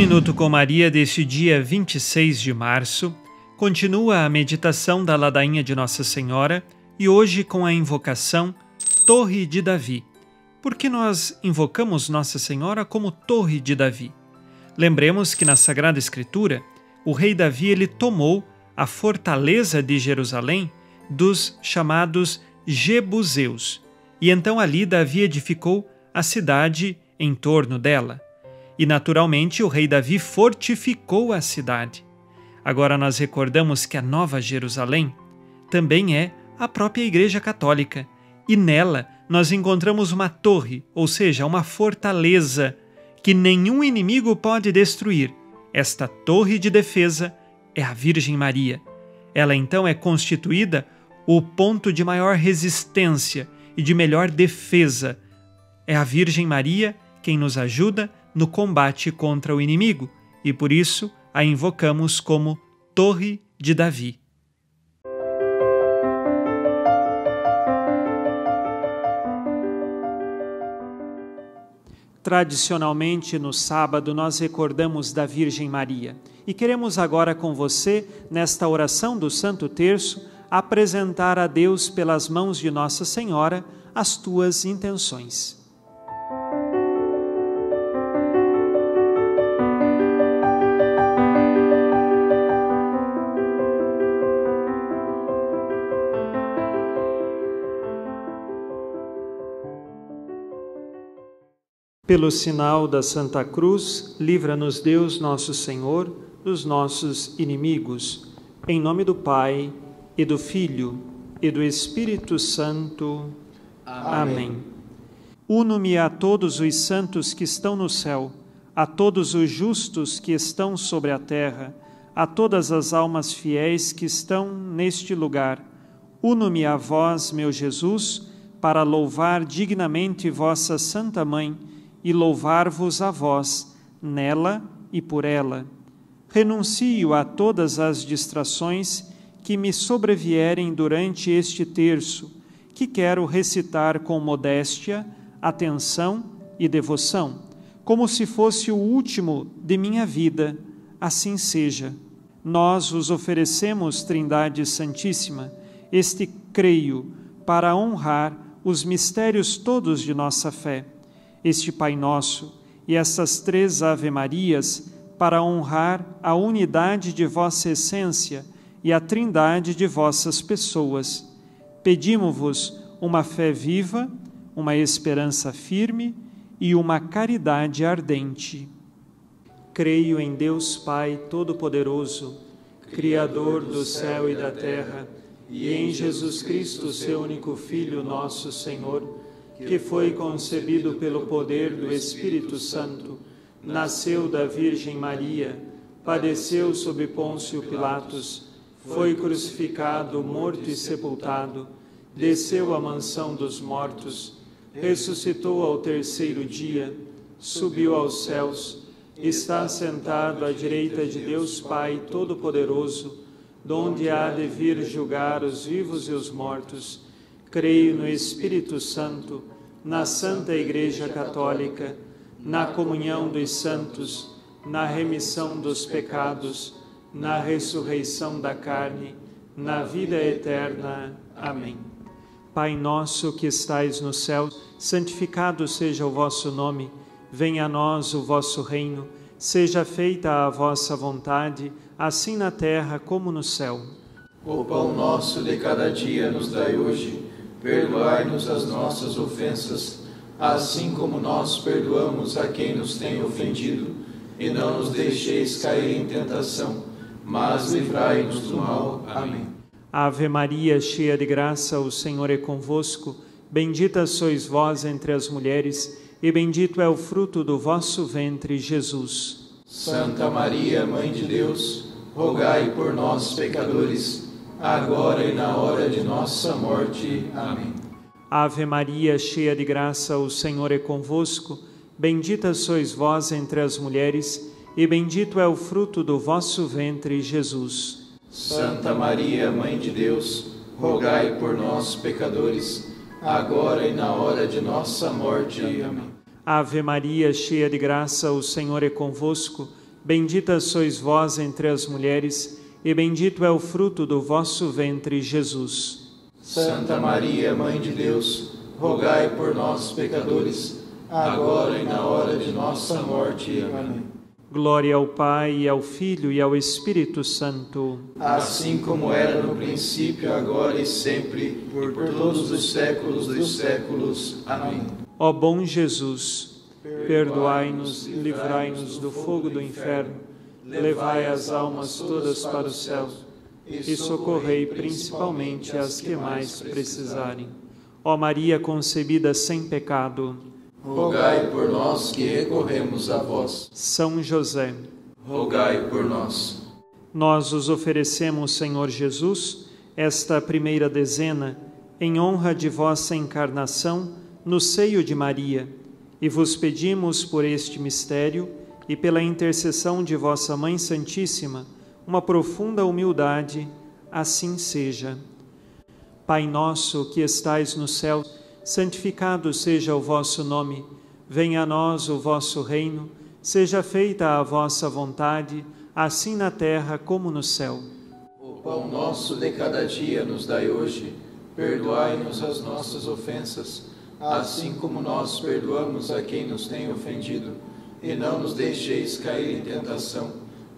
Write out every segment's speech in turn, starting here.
Minuto com Maria deste dia 26 de março continua a meditação da ladainha de Nossa Senhora e hoje com a invocação Torre de Davi. Por que nós invocamos Nossa Senhora como Torre de Davi? Lembremos que na Sagrada Escritura o rei Davi ele tomou a fortaleza de Jerusalém dos chamados Jebuseus e então ali Davi edificou a cidade em torno dela. E naturalmente o rei Davi fortificou a cidade. Agora nós recordamos que a Nova Jerusalém também é a própria Igreja Católica e nela nós encontramos uma torre, ou seja, uma fortaleza que nenhum inimigo pode destruir. Esta torre de defesa é a Virgem Maria. Ela então é constituída o ponto de maior resistência e de melhor defesa. É a Virgem Maria quem nos ajuda no combate contra o inimigo e por isso a invocamos como Torre de Davi. Tradicionalmente, no sábado, nós recordamos da Virgem Maria e queremos agora com você, nesta oração do Santo Terço, apresentar a Deus pelas mãos de Nossa Senhora as tuas intenções. Pelo sinal da Santa Cruz, livra-nos Deus nosso Senhor dos nossos inimigos. Em nome do Pai, e do Filho, e do Espírito Santo. Amém. Uno-me a todos os santos que estão no céu, a todos os justos que estão sobre a terra, a todas as almas fiéis que estão neste lugar. Uno-me a vós, meu Jesus, para louvar dignamente vossa Santa Mãe, e louvar-vos a vós, nela e por ela. Renuncio a todas as distrações que me sobrevierem durante este terço, que quero recitar com modéstia, atenção e devoção, como se fosse o último de minha vida, assim seja. Nós os oferecemos, Trindade Santíssima, este creio, para honrar os mistérios todos de nossa fé, este Pai Nosso e essas 3 Ave-Marias para honrar a unidade de vossa essência e a trindade de vossas pessoas. Pedimo-vos uma fé viva, uma esperança firme e uma caridade ardente. Creio em Deus Pai Todo-Poderoso, Criador do céu e da terra, e em Jesus Cristo, seu único Filho, nosso Senhor, que foi concebido pelo poder do Espírito Santo, nasceu da Virgem Maria, padeceu sob Pôncio Pilatos, foi crucificado, morto e sepultado, desceu à mansão dos mortos, ressuscitou ao 3º dia, subiu aos céus, está sentado à direita de Deus Pai Todo-Poderoso, donde há de vir julgar os vivos e os mortos. Creio no Espírito Santo, na Santa Igreja Católica, na comunhão dos santos, na remissão dos pecados, na ressurreição da carne, na vida eterna. Amém. Pai nosso que estais no céu, santificado seja o vosso nome. Venha a nós o vosso reino. Seja feita a vossa vontade, assim na terra como no céu. O pão nosso de cada dia nos dai hoje. Perdoai-nos as nossas ofensas, assim como nós perdoamos a quem nos tem ofendido. E não nos deixeis cair em tentação, mas livrai-nos do mal. Amém. Ave Maria, cheia de graça, o Senhor é convosco. Bendita sois vós entre as mulheres, e bendito é o fruto do vosso ventre, Jesus. Santa Maria, Mãe de Deus, rogai por nós, pecadores, agora e na hora de nossa morte. Amém. Ave Maria, cheia de graça, o Senhor é convosco. Bendita sois vós entre as mulheres, e bendito é o fruto do vosso ventre, Jesus. Santa Maria, Mãe de Deus, rogai por nós, pecadores, agora e na hora de nossa morte. Amém. Ave Maria, cheia de graça, o Senhor é convosco. Bendita sois vós entre as mulheres, e bendito é o fruto do vosso ventre, Jesus. Santa Maria, Mãe de Deus, rogai por nós, pecadores, agora e na hora de nossa morte. Amém. Glória ao Pai, e ao Filho, e ao Espírito Santo. Assim como era no princípio, agora e sempre, por todos os séculos dos séculos. Amém. Ó bom Jesus, perdoai-nos e livrai-nos do fogo do inferno, levai as almas todas para o céu e socorrei principalmente as que mais precisarem. Ó Maria concebida sem pecado, rogai por nós que recorremos a vós. São José, rogai por nós. Nós os oferecemos, Senhor Jesus, esta primeira dezena, em honra de vossa encarnação no seio de Maria, e vos pedimos por este mistério e pela intercessão de vossa Mãe Santíssima, uma profunda humildade, assim seja. Pai nosso que estais no céu, santificado seja o vosso nome, venha a nós o vosso reino, seja feita a vossa vontade, assim na terra como no céu. O pão nosso de cada dia nos dai hoje, perdoai-nos as nossas ofensas, assim como nós perdoamos a quem nos tem ofendido, e não nos deixeis cair em tentação,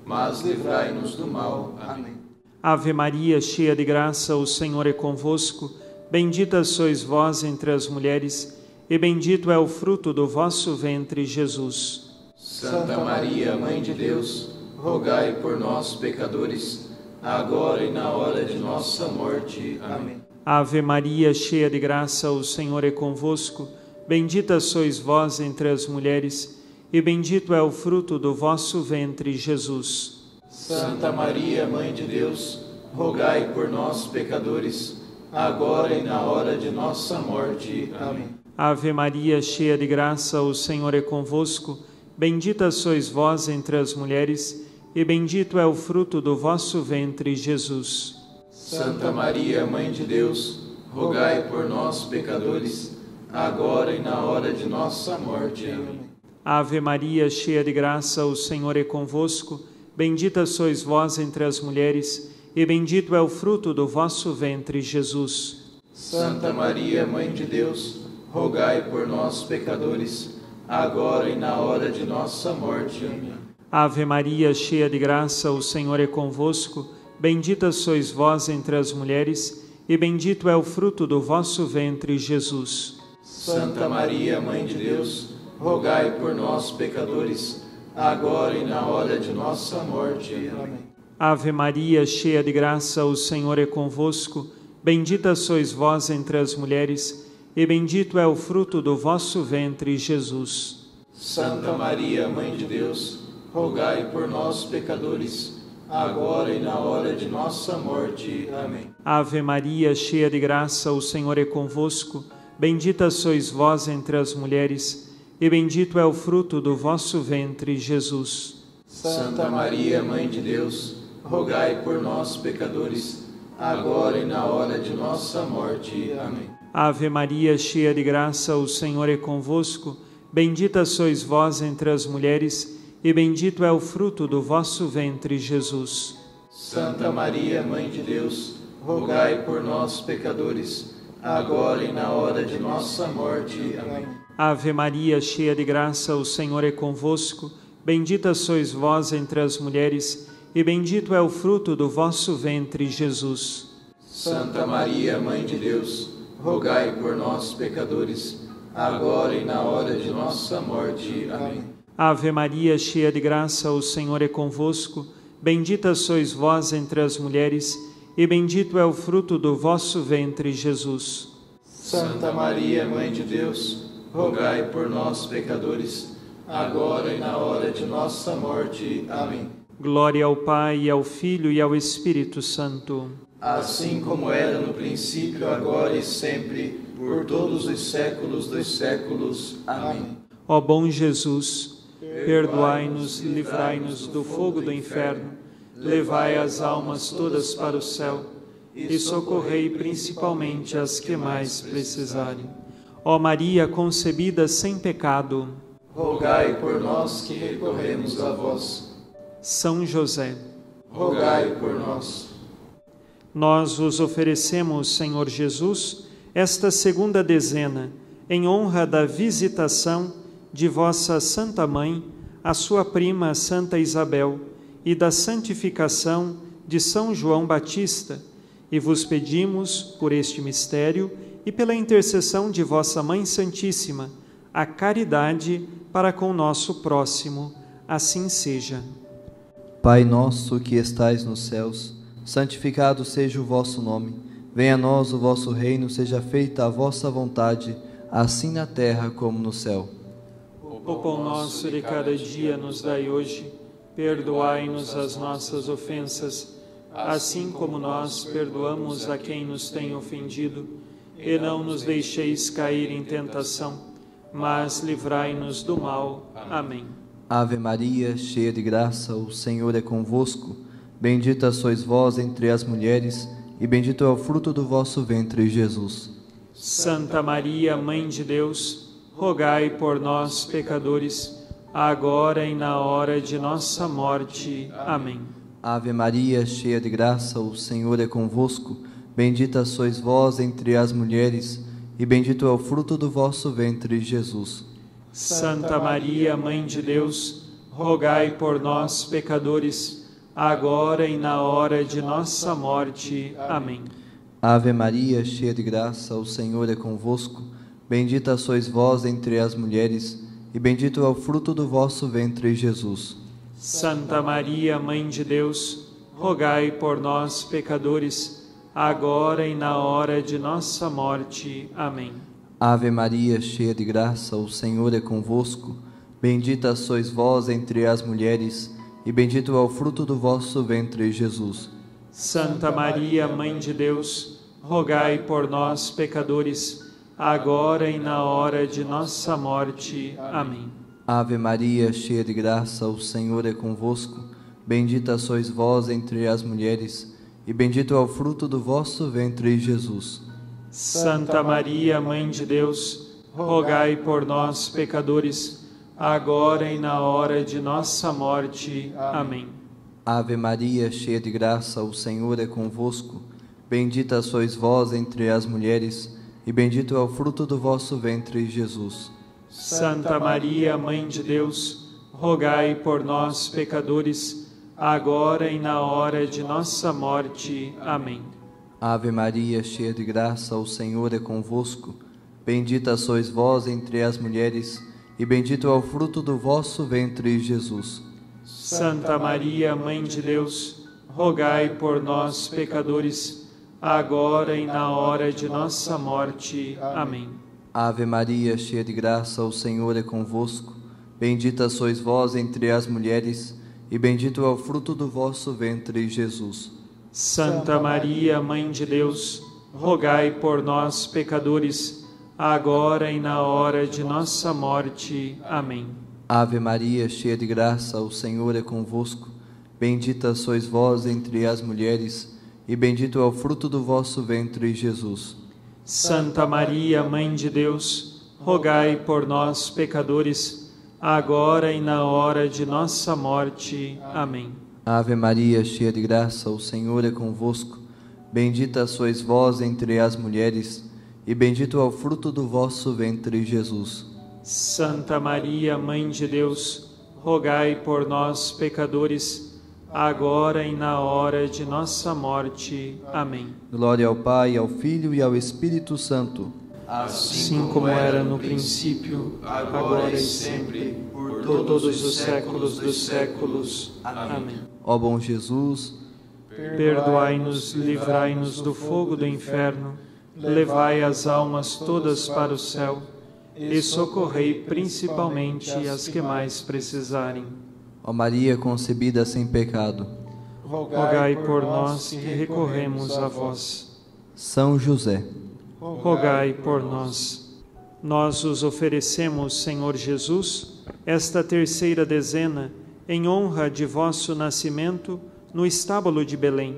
mas livrai-nos do mal. Amém. Ave Maria, cheia de graça, o Senhor é convosco. Bendita sois vós entre as mulheres, e bendito é o fruto do vosso ventre, Jesus. Santa Maria, Mãe de Deus, rogai por nós, pecadores, agora e na hora de nossa morte. Amém. Ave Maria, cheia de graça, o Senhor é convosco. Bendita sois vós entre as mulheres, e bendito é o fruto do vosso ventre, Jesus. Santa Maria, Mãe de Deus, rogai por nós, pecadores, agora e na hora de nossa morte. Amém. Ave Maria, cheia de graça, o Senhor é convosco. Bendita sois vós entre as mulheres, e bendito é o fruto do vosso ventre, Jesus. Santa Maria, Mãe de Deus, rogai por nós, pecadores, agora e na hora de nossa morte. Amém. Ave Maria, cheia de graça, o Senhor é convosco. Bendita sois vós entre as mulheres, e bendito é o fruto do vosso ventre, Jesus. Santa Maria, Mãe de Deus, rogai por nós, pecadores, agora e na hora de nossa morte. Amém. Ave Maria, cheia de graça, o Senhor é convosco. Bendita sois vós entre as mulheres, e bendito é o fruto do vosso ventre, Jesus. Santa Maria, Mãe de Deus, rogai por nós, pecadores, agora e na hora de nossa morte. Amém. Ave Maria, cheia de graça, o Senhor é convosco. Bendita sois vós entre as mulheres, e bendito é o fruto do vosso ventre, Jesus. Santa Maria, Mãe de Deus, rogai por nós, pecadores, agora e na hora de nossa morte. Amém. Ave Maria, cheia de graça, o Senhor é convosco. Bendita sois vós entre as mulheres, e bendito é o fruto do vosso ventre, Jesus. Santa Maria, Mãe de Deus, rogai por nós, pecadores, agora e na hora de nossa morte. Amém. Ave Maria, cheia de graça, o Senhor é convosco. Bendita sois vós entre as mulheres, e bendito é o fruto do vosso ventre, Jesus. Santa Maria, Mãe de Deus, rogai por nós, pecadores, agora e na hora de nossa morte. Amém. Ave Maria, cheia de graça, o Senhor é convosco. Bendita sois vós entre as mulheres, e bendito é o fruto do vosso ventre, Jesus. Santa Maria, Mãe de Deus, rogai por nós, pecadores, agora e na hora de nossa morte. Amém. Ave Maria, cheia de graça, o Senhor é convosco. Bendita sois vós entre as mulheres, e bendito é o fruto do vosso ventre, Jesus. Santa Maria, Mãe de Deus, rogai por nós, pecadores, agora e na hora de nossa morte. Amém. Glória ao Pai, e ao Filho, e ao Espírito Santo. Assim como era no princípio, agora e sempre, por todos os séculos dos séculos. Amém. Ó bom Jesus, perdoai-nos e livrai-nos do fogo do inferno, levai as almas todas para o céu e socorrei principalmente as que mais precisarem. Ó Maria concebida sem pecado, rogai por nós que recorremos a vós. São José, rogai por nós. nós vos oferecemos, Senhor Jesus, esta segunda dezena, em honra da visitação de vossa Santa Mãe, a sua prima Santa Isabel, e da santificação de São João Batista, e vos pedimos, por este mistério e pela intercessão de vossa Mãe Santíssima, a caridade para com o nosso próximo. Assim seja. Pai nosso que estais nos céus, santificado seja o vosso nome. Venha a nós o vosso reino, seja feita a vossa vontade, assim na terra como no céu. O pão nosso de cada dia nos dai hoje, perdoai-nos as nossas ofensas, assim como nós perdoamos a quem nos tem ofendido, e não nos deixeis cair em tentação, mas livrai-nos do mal. Amém. Ave Maria, cheia de graça, o Senhor é convosco. Bendita sois vós entre as mulheres, e bendito é o fruto do vosso ventre, Jesus. Santa Maria, Mãe de Deus, rogai por nós, pecadores, agora e na hora de nossa morte. Amém. Ave Maria, cheia de graça, o Senhor é convosco. Bendita sois vós entre as mulheres, e bendito é o fruto do vosso ventre, Jesus. Santa Maria, Mãe de Deus, rogai por nós, pecadores, agora e na hora de nossa morte. Amém. Ave Maria, cheia de graça, o Senhor é convosco. Bendita sois vós entre as mulheres, e bendito é o fruto do vosso ventre, Jesus. Santa Maria, Mãe de Deus, rogai por nós, pecadores, agora e na hora de nossa morte. Amém. Ave Maria, cheia de graça, o Senhor é convosco. Bendita sois vós entre as mulheres, e bendito é o fruto do vosso ventre, Jesus. Santa Maria, Mãe de Deus, rogai por nós, pecadores, agora e na hora de nossa morte. Amém. Ave Maria, cheia de graça, o Senhor é convosco. Bendita sois vós entre as mulheres, e bendito é o fruto do vosso ventre, Jesus. Santa Maria, Mãe de Deus, rogai por nós, pecadores, agora e na hora de nossa morte. Amém. Ave Maria, cheia de graça, o Senhor é convosco. Bendita sois vós entre as mulheres, e bendito é o fruto do vosso ventre, Jesus. Santa Maria, Mãe de Deus, rogai por nós, pecadores, agora e na hora de nossa morte. Amém. Ave Maria, cheia de graça, o Senhor é convosco. Bendita sois vós entre as mulheres, e bendito é o fruto do vosso ventre, Jesus. Santa Maria, Mãe de Deus, rogai por nós, pecadores, agora e na hora de nossa morte. Amém. Ave Maria, cheia de graça, o Senhor é convosco. Bendita sois vós entre as mulheres, e bendito é o fruto do vosso ventre, Jesus. Santa Maria, Mãe de Deus, rogai por nós, pecadores, agora e na hora de nossa morte. Amém. Ave Maria, cheia de graça, o Senhor é convosco. Bendita sois vós entre as mulheres, e bendito é o fruto do vosso ventre, Jesus. Santa Maria, Mãe de Deus, rogai por nós, pecadores, agora e na hora de nossa morte. Amém. Ave Maria, cheia de graça, o Senhor é convosco. Bendita sois vós entre as mulheres, e bendito é o fruto do vosso ventre, Jesus. Santa Maria, Mãe de Deus, rogai por nós, pecadores, agora e na hora de nossa morte. Amém. Glória ao Pai, ao Filho e ao Espírito Santo. Assim como era no princípio, agora e sempre, por todos os séculos dos séculos. Amém. Ó bom Jesus, perdoai-nos, livrai-nos do fogo do inferno, levai as almas todas para o céu e socorrei principalmente as que mais precisarem. Ó Maria concebida sem pecado, rogai por nós que recorremos a vós. São José, rogai por nós. Nós os oferecemos, Senhor Jesus, esta terceira dezena, em honra de vosso nascimento no estábulo de Belém,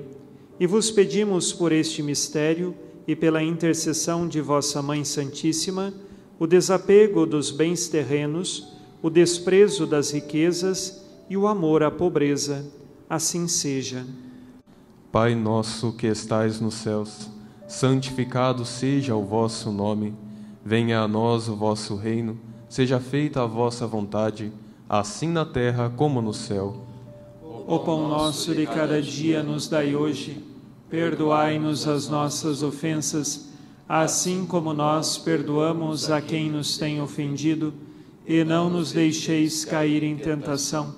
e vos pedimos por este mistério e pela intercessão de vossa Mãe Santíssima, o desapego dos bens terrenos, o desprezo das riquezas e o amor à pobreza. Assim seja. Pai nosso que estais nos céus, santificado seja o vosso nome. Venha a nós o vosso reino, seja feita a vossa vontade, assim na terra como no céu. O pão nosso de cada dia nos dai hoje. Perdoai-nos as nossas ofensas, assim como nós perdoamos a quem nos tem ofendido, e não nos deixeis cair em tentação,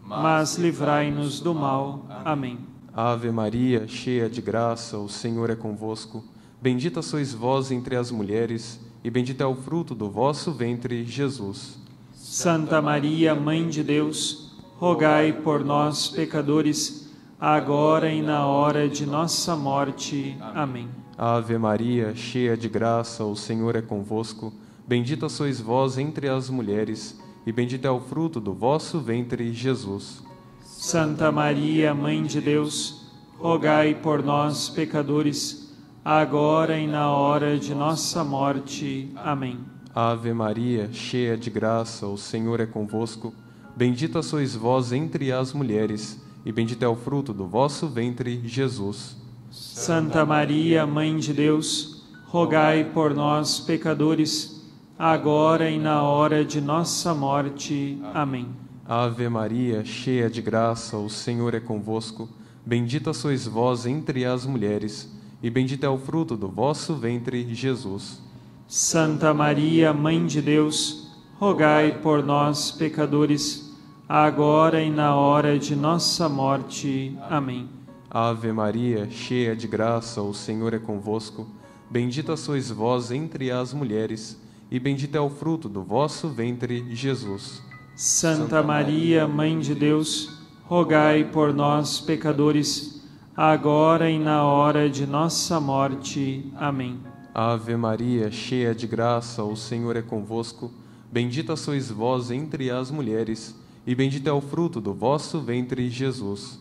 mas livrai-nos do mal. Amém. Ave Maria, cheia de graça, o Senhor é convosco. Bendita sois vós entre as mulheres, e bendito é o fruto do vosso ventre, Jesus. Santa Maria, Mãe de Deus, rogai por nós, pecadores, agora e na hora de nossa morte. Amém. Ave Maria, cheia de graça, o Senhor é convosco. Bendita sois vós entre as mulheres, e bendito é o fruto do vosso ventre, Jesus. Santa Maria, Mãe de Deus, rogai por nós, pecadores, agora e na hora de nossa morte. Amém. Ave Maria, cheia de graça, o Senhor é convosco. Bendita sois vós entre as mulheres, e bendito é o fruto do vosso ventre, Jesus. Santa Maria, Mãe de Deus, rogai por nós, pecadores, agora e na hora de nossa morte. Amém. Ave Maria, cheia de graça, o Senhor é convosco. Bendita sois vós entre as mulheres, e bendito é o fruto do vosso ventre, Jesus. Santa Maria, Mãe de Deus, rogai por nós, pecadores, agora e na hora de nossa morte. Amém. Ave Maria, cheia de graça, o Senhor é convosco. Bendita sois vós entre as mulheres, e bendito é o fruto do vosso ventre, Jesus. Santa Maria, Mãe de Deus, rogai por nós, pecadores, agora e na hora de nossa morte. Amém. Ave Maria, cheia de graça, o Senhor é convosco. Bendita sois vós entre as mulheres, e bendito é o fruto do vosso ventre, Jesus.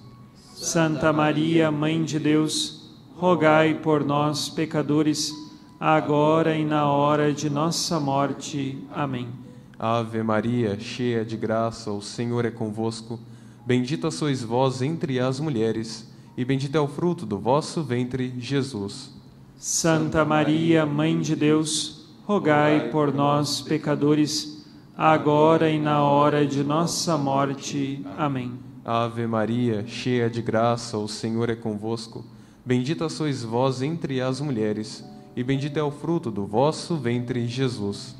Santa Maria, Mãe de Deus, rogai por nós, pecadores, agora e na hora de nossa morte. Amém. Ave Maria, cheia de graça, o Senhor é convosco. Bendita sois vós entre as mulheres, e bendito é o fruto do vosso ventre, Jesus. Santa Maria, Mãe de Deus, rogai por nós, pecadores, agora e na hora de nossa morte. Amém. Ave Maria, cheia de graça, o Senhor é convosco. Bendita sois vós entre as mulheres, e bendito é o fruto do vosso ventre, Jesus.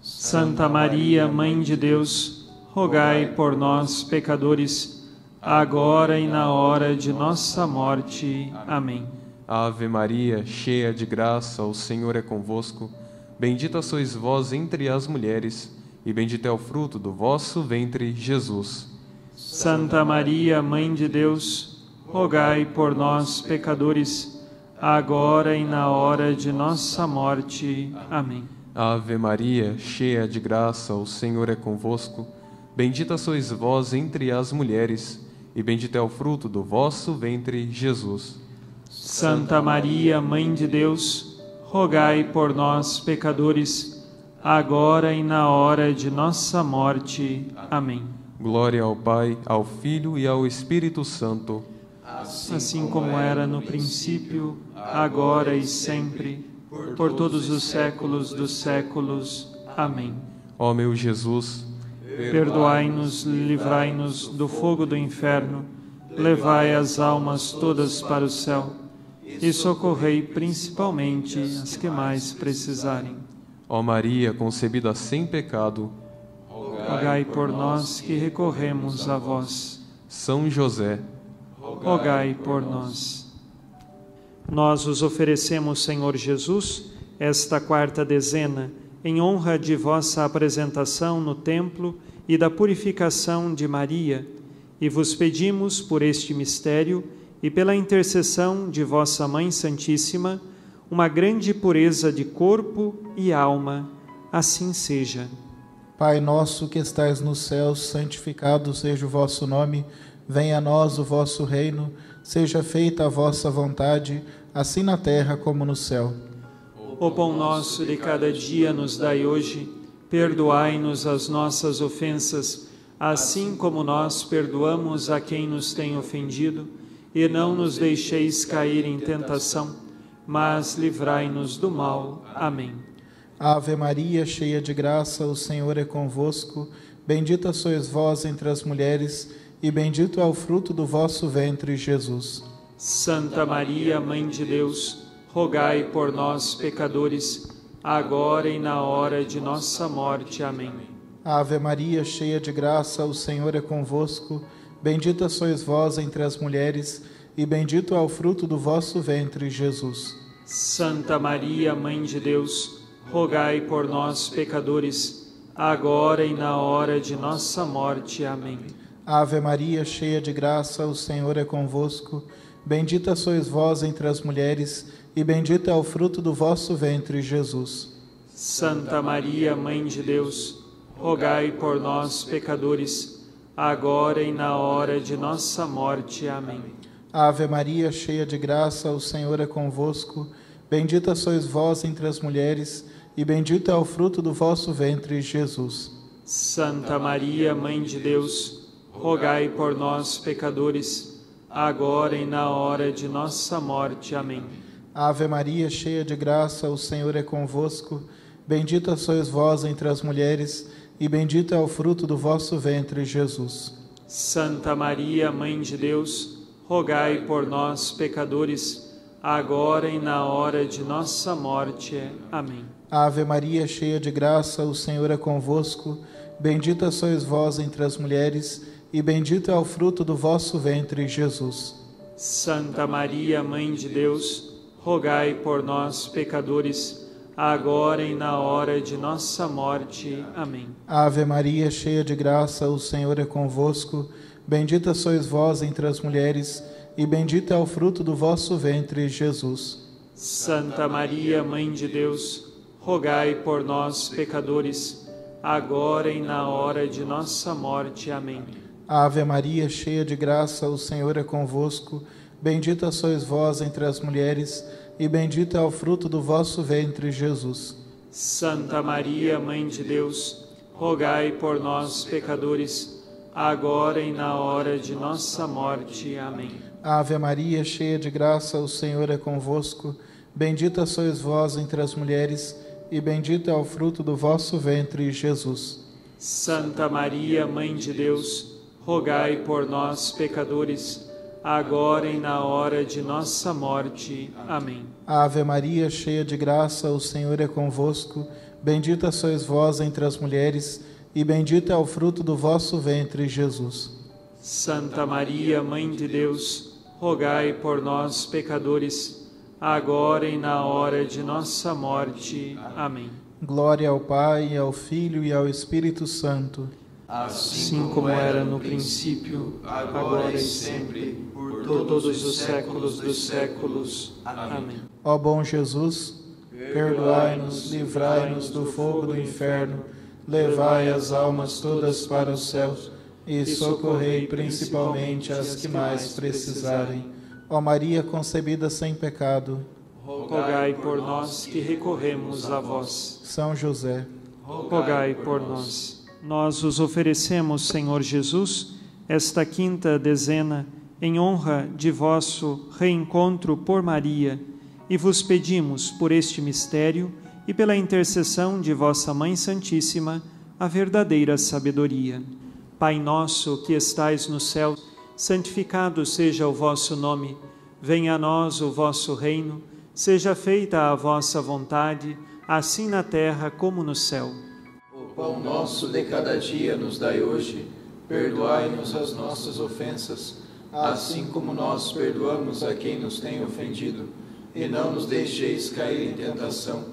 Santa Maria, Mãe de Deus, rogai por nós, pecadores, agora e na hora de nossa morte. Amém. Ave Maria, cheia de graça, o Senhor é convosco. Bendita sois vós entre as mulheres, e bendito é o fruto do vosso ventre, Jesus. Santa Maria, Mãe de Deus, rogai por nós, pecadores, agora e na hora de nossa morte. Amém. Ave Maria, cheia de graça, o Senhor é convosco. Bendita sois vós entre as mulheres, e bendito é o fruto do vosso ventre, Jesus. Santa Maria, Mãe de Deus, rogai por nós, pecadores, agora e na hora de nossa morte. Amém. Glória ao Pai, ao Filho e ao Espírito Santo. Assim como era no princípio, agora e sempre, por todos os séculos dos séculos. Amém. Ó meu Jesus, perdoai-nos, livrai-nos do fogo do inferno, levai as almas todas para o céu e socorrei principalmente as que mais precisarem. Ó Maria, concebida sem pecado, rogai por nós que recorremos a vós. São José, rogai por nós. Nós vos oferecemos, Senhor Jesus, esta quarta dezena, em honra de vossa apresentação no templo e da purificação de Maria, e vos pedimos por este mistério e pela intercessão de vossa Mãe Santíssima, uma grande pureza de corpo e alma. Assim seja. Pai nosso que estais nos céus, santificado seja o vosso nome, venha a nós o vosso reino, seja feita a vossa vontade, assim na terra como no céu. O pão nosso de cada dia nos dai hoje, perdoai-nos as nossas ofensas, assim como nós perdoamos a quem nos tem ofendido, e não nos deixeis cair em tentação, mas livrai-nos do mal. Amém. Ave Maria, cheia de graça, o Senhor é convosco. Bendita sois vós entre as mulheres, e bendito é o fruto do vosso ventre, Jesus. Santa Maria, Mãe de Deus, rogai por nós, pecadores, agora e na hora de nossa morte. Amém. Ave Maria, cheia de graça, o Senhor é convosco. Bendita sois vós entre as mulheres, e bendito é o fruto do vosso ventre, Jesus. Santa Maria, Mãe de Deus, rogai por nós, pecadores, agora e na hora de nossa morte. Amém. Ave Maria, cheia de graça, o Senhor é convosco. Bendita sois vós entre as mulheres, e bendito é o fruto do vosso ventre, Jesus. Santa Maria, Mãe de Deus, rogai por nós, pecadores, agora e na hora de nossa morte. Amém. Ave Maria, cheia de graça, o Senhor é convosco. Bendita sois vós entre as mulheres, e bendito é o fruto do vosso ventre, Jesus. Santa Maria, Mãe de Deus, rogai por nós, pecadores, agora e na hora de nossa morte. Amém. Ave Maria, cheia de graça, o Senhor é convosco. Bendita sois vós entre as mulheres, e bendito é o fruto do vosso ventre, Jesus. Santa Maria, Mãe de Deus, rogai por nós, pecadores, agora e na hora de nossa morte. Amém. Ave Maria, cheia de graça, o Senhor é convosco. Bendita sois vós entre as mulheres, e bendito é o fruto do vosso ventre, Jesus. Santa Maria, Mãe de Deus, rogai por nós, pecadores, agora e na hora de nossa morte. Amém. Ave Maria, cheia de graça, o Senhor é convosco. Bendita sois vós entre as mulheres, e bendito é o fruto do vosso ventre, Jesus. Santa Maria, Mãe de Deus, rogai por nós, pecadores, agora e na hora de nossa morte. Amém. Ave Maria, cheia de graça, o Senhor é convosco. Bendita sois vós entre as mulheres, e bendito é o fruto do vosso ventre, Jesus. Santa Maria, Mãe de Deus, rogai por nós, pecadores, agora e na hora de nossa morte. Amém. Ave Maria, cheia de graça, o Senhor é convosco. Bendita sois vós entre as mulheres, e bendito é o fruto do vosso ventre, Jesus. Santa Maria, Mãe de Deus, rogai por nós, pecadores, agora e na hora de nossa morte. Amém. Ave Maria, cheia de graça, o Senhor é convosco. Bendita sois vós entre as mulheres, e bendito é o fruto do vosso ventre, Jesus. Santa Maria, Mãe de Deus, rogai por nós, pecadores, agora e na hora de nossa morte. Amém. Glória ao Pai, ao Filho e ao Espírito Santo. Assim como era no princípio, agora e sempre, por todos os séculos dos séculos. Amém. Ó bom Jesus, perdoai-nos, livrai-nos do fogo do inferno, levai as almas todas para os céus e socorrei principalmente as que mais precisarem. Ó Maria concebida sem pecado, rogai por nós que recorremos a vós. São José, rogai por nós. Nós os oferecemos, Senhor Jesus, esta quinta dezena, em honra de vosso reencontro por Maria, e vos pedimos, por este mistério e pela intercessão de vossa Mãe Santíssima, a verdadeira sabedoria. Pai nosso que estais no céu, santificado seja o vosso nome. Venha a nós o vosso reino, seja feita a vossa vontade, assim na terra como no céu. O pão nosso de cada dia nos dai hoje, perdoai-nos as nossas ofensas, assim como nós perdoamos a quem nos tem ofendido, e não nos deixeis cair em tentação,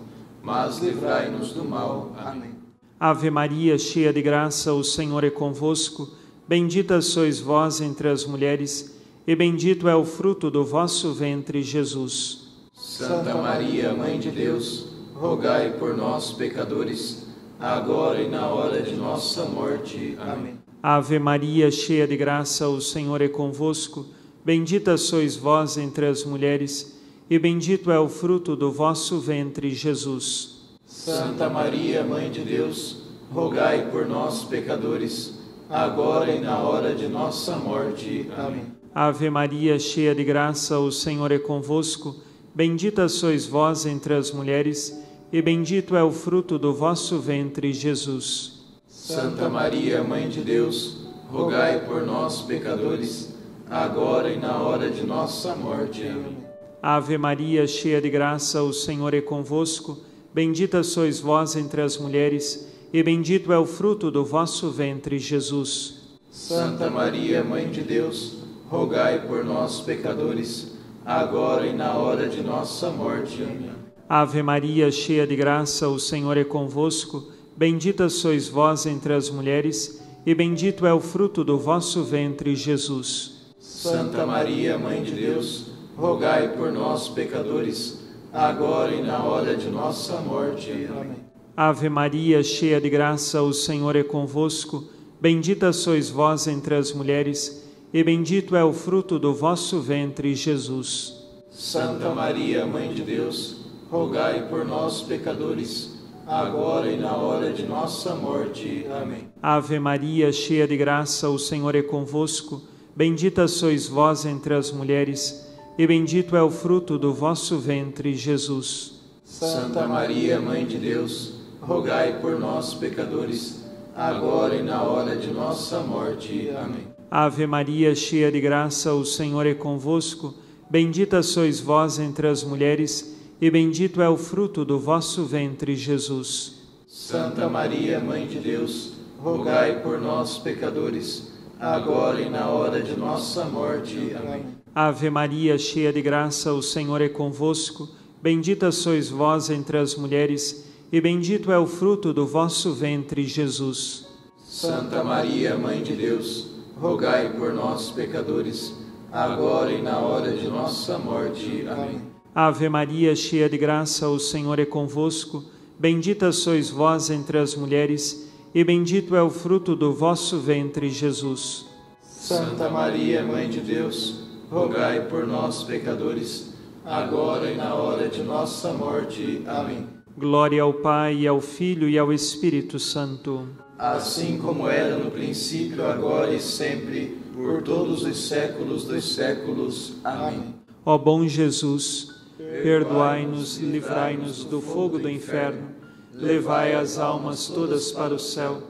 mas livrai-nos do mal. Amém. Ave Maria, cheia de graça, o Senhor é convosco. Bendita sois vós entre as mulheres, e bendito é o fruto do vosso ventre, Jesus. Santa Maria, Mãe de Deus, rogai por nós, pecadores, agora e na hora de nossa morte. Amém. Ave Maria, cheia de graça, o Senhor é convosco. Bendita sois vós entre as mulheres, e bendito é o fruto do vosso ventre, Jesus. Santa Maria, Mãe de Deus, rogai por nós, pecadores, agora e na hora de nossa morte. Amém. Ave Maria, cheia de graça, o Senhor é convosco. Bendita sois vós entre as mulheres, e bendito é o fruto do vosso ventre, Jesus. Santa Maria, Mãe de Deus, rogai por nós, pecadores, agora e na hora de nossa morte. Amém. Ave Maria, cheia de graça, o Senhor é convosco. Bendita sois vós entre as mulheres, e bendito é o fruto do vosso ventre, Jesus. Santa Maria, Mãe de Deus, rogai por nós, pecadores, agora e na hora de nossa morte. Amém. Ave Maria, cheia de graça, o Senhor é convosco. Bendita sois vós entre as mulheres, e bendito é o fruto do vosso ventre, Jesus. Santa Maria, Mãe de Deus, rogai por nós, pecadores, agora e na hora de nossa morte. Amém. Ave Maria, cheia de graça, o Senhor é convosco. Bendita sois vós entre as mulheres, e bendito é o fruto do vosso ventre, Jesus. Santa Maria, Mãe de Deus, rogai por nós, pecadores, agora e na hora de nossa morte. Amém. Ave Maria, cheia de graça, o Senhor é convosco. Bendita sois vós entre as mulheres, e bendito é o fruto do vosso ventre, Jesus. Santa Maria, Mãe de Deus, rogai por nós, pecadores, agora e na hora de nossa morte. Amém. Ave Maria, cheia de graça, o Senhor é convosco. Bendita sois vós entre as mulheres, e bendito é o fruto do vosso ventre, Jesus. Santa Maria, Mãe de Deus, rogai por nós, pecadores, agora e na hora de nossa morte. Amém. Ave Maria, cheia de graça, o Senhor é convosco. Bendita sois vós entre as mulheres, e bendito é o fruto do vosso ventre, Jesus. Santa Maria, Mãe de Deus, rogai por nós, pecadores, agora e na hora de nossa morte. Amém. Ave Maria, cheia de graça, o Senhor é convosco. Bendita sois vós entre as mulheres, e bendito é o fruto do vosso ventre, Jesus. Santa Maria, Mãe de Deus, rogai por nós, pecadores, agora e na hora de nossa morte. Amém. Glória ao Pai, e ao Filho e ao Espírito Santo. Assim como era no princípio, agora e sempre, por todos os séculos dos séculos. Amém. Ó bom Jesus, perdoai-nos, livrai-nos do fogo do inferno, levai as almas todas para o céu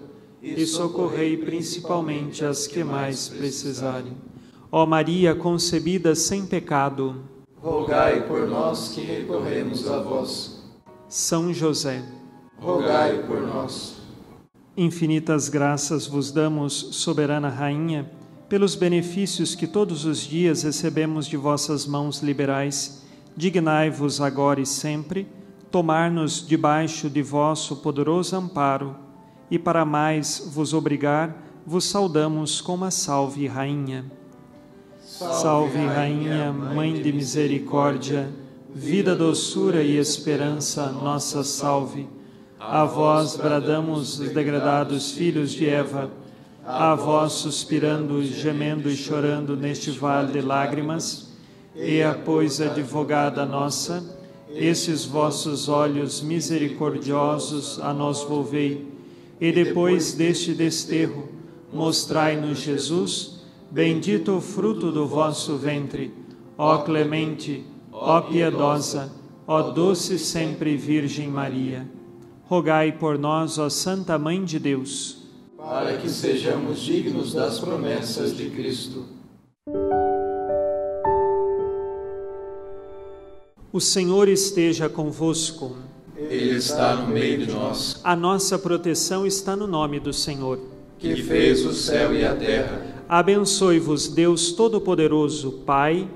e socorrei principalmente as que mais precisarem. Ó Maria concebida sem pecado, rogai por nós que recorremos a vós. São José, rogai por nós. Infinitas graças vos damos, soberana Rainha, pelos benefícios que todos os dias recebemos de vossas mãos liberais. Dignai-vos agora e sempre tomar-nos debaixo de vosso poderoso amparo, e para mais vos obrigar, vos saudamos com uma salve, Rainha. Salve, Rainha, Mãe de misericórdia, vida, doçura e esperança, nossa salve. A vós bradamos os degradados filhos de Eva, a vós suspirando, gemendo e chorando neste vale de lágrimas, e pois, advogada nossa, esses vossos olhos misericordiosos a nós volvei, e depois deste desterro, mostrai-nos Jesus, bendito o fruto do vosso ventre, ó clemente, ó piedosa, ó doce sempre Virgem Maria. Rogai por nós, ó Santa Mãe de Deus, para que sejamos dignos das promessas de Cristo. O Senhor esteja convosco. Ele está no meio de nós. A nossa proteção está no nome do Senhor, que fez o céu e a terra. Abençoe-vos Deus Todo-Poderoso, Pai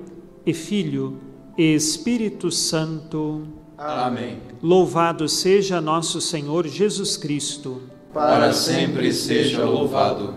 e Filho e Espírito Santo. Amém. Louvado seja nosso Senhor Jesus Cristo. Para sempre seja louvado.